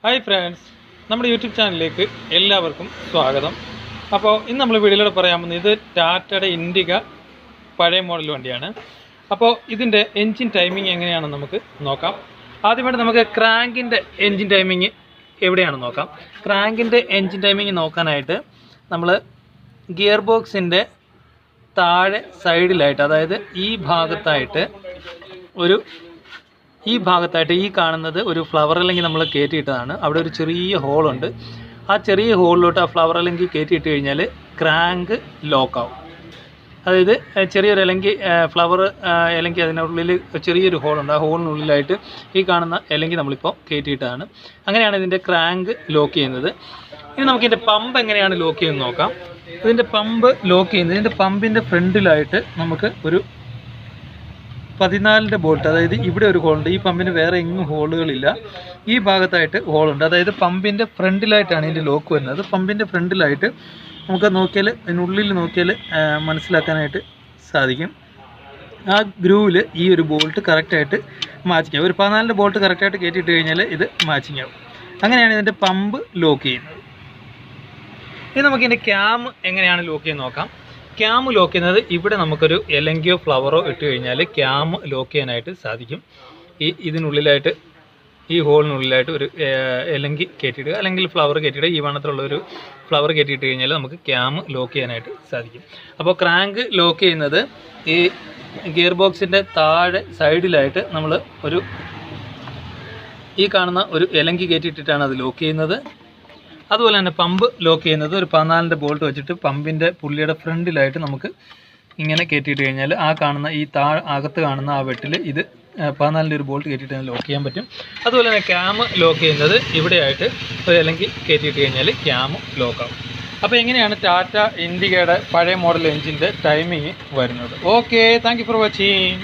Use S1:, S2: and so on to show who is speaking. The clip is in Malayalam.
S1: ഹായ് ഫ്രണ്ട്സ്, നമ്മുടെ യൂട്യൂബ് ചാനലിലേക്ക് എല്ലാവർക്കും സ്വാഗതം. അപ്പോൾ ഇന്ന് നമ്മൾ വീഡിയോയിലൂടെ പറയാൻ പോകുന്നത് ഇത് ടാറ്റയുടെ ഇൻഡിക പഴയ മോഡൽ വണ്ടിയാണ്. അപ്പോൾ ഇതിൻ്റെ എൻജിൻ ടൈമിംഗ് എങ്ങനെയാണെന്ന് നമുക്ക് നോക്കാം. ആദ്യമായിട്ട് നമുക്ക് ക്രാങ്കിൻ്റെ എൻജിൻ ടൈമിംഗ് എവിടെയാണെന്ന് നോക്കാം. ക്രാങ്കിൻ്റെ എൻജിൻ ടൈമിംഗ് നോക്കാനായിട്ട് നമ്മൾ ഗിയർ ബോക്സിൻ്റെ താഴെ സൈഡിലായിട്ട്, അതായത് ഈ ഭാഗത്തായിട്ട് ഈ കാണുന്നത് ഒരു ഫ്ലവർ അല്ലെങ്കിൽ നമ്മൾ കയറ്റിയിട്ടതാണ്. അവിടെ ഒരു ചെറിയ ഹോളുണ്ട്. ആ ചെറിയ ഹോളിലോട്ട് ആ ഫ്ലവർ അല്ലെങ്കിൽ കയറ്റിയിട്ട് കഴിഞ്ഞാൽ ക്രാങ്ക് ലോക്കാവും. അതായത് ചെറിയൊരു ഫ്ലവർ അല്ലെങ്കിൽ അതിനുള്ളിൽ ചെറിയൊരു ഹോളുണ്ട്. ആ ഹോളിനുള്ളിലായിട്ട് ഈ കാണുന്ന അല്ലെങ്കിൽ നമ്മളിപ്പോൾ കയറ്റിയിട്ടതാണ്. അങ്ങനെയാണ് ഇതിൻ്റെ ക്രാങ്ക് ലോക്ക് ചെയ്യുന്നത്. ഇനി നമുക്കിതിൻ്റെ പമ്പ് എങ്ങനെയാണ് ലോക്ക് ചെയ്യുന്നത് നോക്കാം. ഇതിൻ്റെ പമ്പ് ലോക്ക് ചെയ്യുന്നത്, ഇതിൻ്റെ പമ്പിൻ്റെ ഫ്രണ്ടിലായിട്ട് നമുക്ക് ഒരു 14 ബോൾട്ട്, അതായത് ഇവിടെ ഒരു ഹോളുണ്ട്. ഈ പമ്പിന് വേറെ എങ്ങും ഹോളുകളില്ല. ഈ ഭാഗത്തായിട്ട് ഹോളുണ്ട്. അതായത് പമ്പിൻ്റെ ഫ്രണ്ടിലായിട്ടാണ് ഇതിൻ്റെ ലോക്ക് വരുന്നത്. പമ്പിൻ്റെ ഫ്രണ്ടിലായിട്ട് നമുക്ക് നോക്കിയാൽ, ഇതിനുള്ളിൽ നോക്കിയാൽ മനസ്സിലാക്കാനായിട്ട് സാധിക്കും. ആ ഗ്രൂവിൽ ഈ ഒരു ബോൾട്ട് കറക്റ്റായിട്ട് മാച്ചിങ് ആവും. ഒരു 14 ബോൾട്ട് കറക്റ്റായിട്ട് കയറ്റിയിട്ട് കഴിഞ്ഞാൽ ഇത് മാച്ചിങ് ആവും. അങ്ങനെയാണ് ഇതിൻ്റെ പമ്പ് ലോക്ക് ചെയ്യുന്നത്. ഇനി നമുക്കിതിൻ്റെ ക്യാം എങ്ങനെയാണ് ലോക്ക് ചെയ്യുന്നത് നോക്കാം. ക്യാം ലോക്ക് ചെയ്യുന്നത്, ഇവിടെ നമുക്കൊരു എലങ്കിയോ ഫ്ലവറോ ഇട്ട് കഴിഞ്ഞാൽ ക്യാം ലോക്ക് ചെയ്യാനായിട്ട് സാധിക്കും. ഇതിനുള്ളിലായിട്ട്, ഈ ഹോളിനുള്ളിലായിട്ട് ഒരു എലങ്കി കയറ്റിയിടുക, അല്ലെങ്കിൽ ഫ്ലവർ കയറ്റിയിടുക. ഈ വണ്ണത്തിലുള്ളൊരു ഫ്ലവർ കയറ്റിയിട്ട് കഴിഞ്ഞാൽ നമുക്ക് ക്യാം ലോക്ക് ചെയ്യാനായിട്ട് സാധിക്കും. അപ്പോൾ ക്രാങ്ക് ലോക്ക് ചെയ്യുന്നത് ഈ ഗിയർ ബോക്സിൻ്റെ താഴെ സൈഡിലായിട്ട് നമ്മൾ ഈ കാണുന്ന ഒരു എലങ്കി കയറ്റിയിട്ടിട്ടാണ് അത് ലോക്ക് ചെയ്യുന്നത്. അതുപോലെ തന്നെ പമ്പ് ലോക്ക് ചെയ്യുന്നത് ഒരു 14 ബോൾട്ട് വെച്ചിട്ട് പമ്പിൻ്റെ പുള്ളിയുടെ ഫ്രണ്ടിലായിട്ട് നമുക്ക് ഇങ്ങനെ കയറ്റിയിട്ട് കഴിഞ്ഞാൽ ആ കാണുന്ന ഈ അകത്ത് കാണുന്ന ആ വെട്ടിൽ ഇത് 14 ഒരു ബോൾട്ട് കയറ്റിയിട്ട് ലോക്ക് ചെയ്യാൻ പറ്റും. അതുപോലെ തന്നെ ക്യാം ലോക്ക് ചെയ്യുന്നത് ഇവിടെയായിട്ട് അല്ലെങ്കിൽ കയറ്റിയിട്ട് കഴിഞ്ഞാൽ ക്യാം ലോക്കാവും. അപ്പോൾ എങ്ങനെയാണ് ടാറ്റ ഇൻഡികയുടെ പഴയ മോഡൽ എൻജിൻ്റെ ടൈമിങ് വരുന്നത്. Okay, thank you for watching.